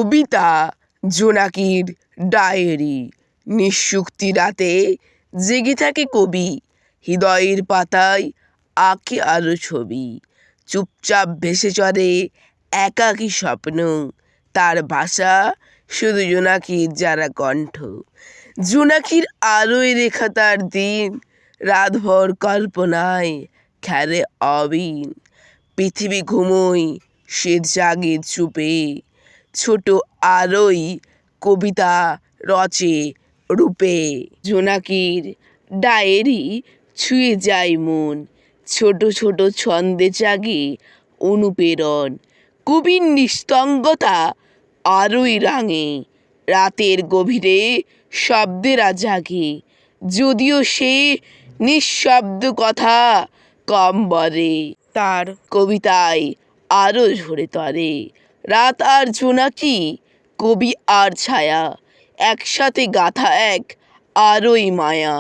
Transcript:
কবিতা জোনাকির ডায়েরি। নিশুক্তি রাতে জেগে থাকে কবি, হৃদয়ের পাতায় আঁকে আরো ছবি। চুপচাপ ভেসে চলে একাকী স্বপ্ন, তার ভাষা শুধু জোনাকির যারা কণ্ঠ। জোনাকির আলোয় রেখা তার দিন, রাতভর কল্পনায় খেলে অবিন। পৃথিবী ঘুমোয়, সে জাগে চুপে, ছোট আলোয় কবিতা রচে রূপে। জোনাকির ডায়েরি ছুঁয়ে যায় মন, ছোট ছোট ছন্দে জাগে অনুপ্রেরণ। কবির নিস্তঙ্গতা আলোয় রাঙে, রাতের গভীরে শব্দেরা জাগে। যদিও সে নিঃশব্দ কথা কম বলে, তার কবিতায় আরো ঝরে তরে। রাত আর জোনাকি, কবি আর ছায়া, একসাথে গাঁথা এক আরোই মায়া।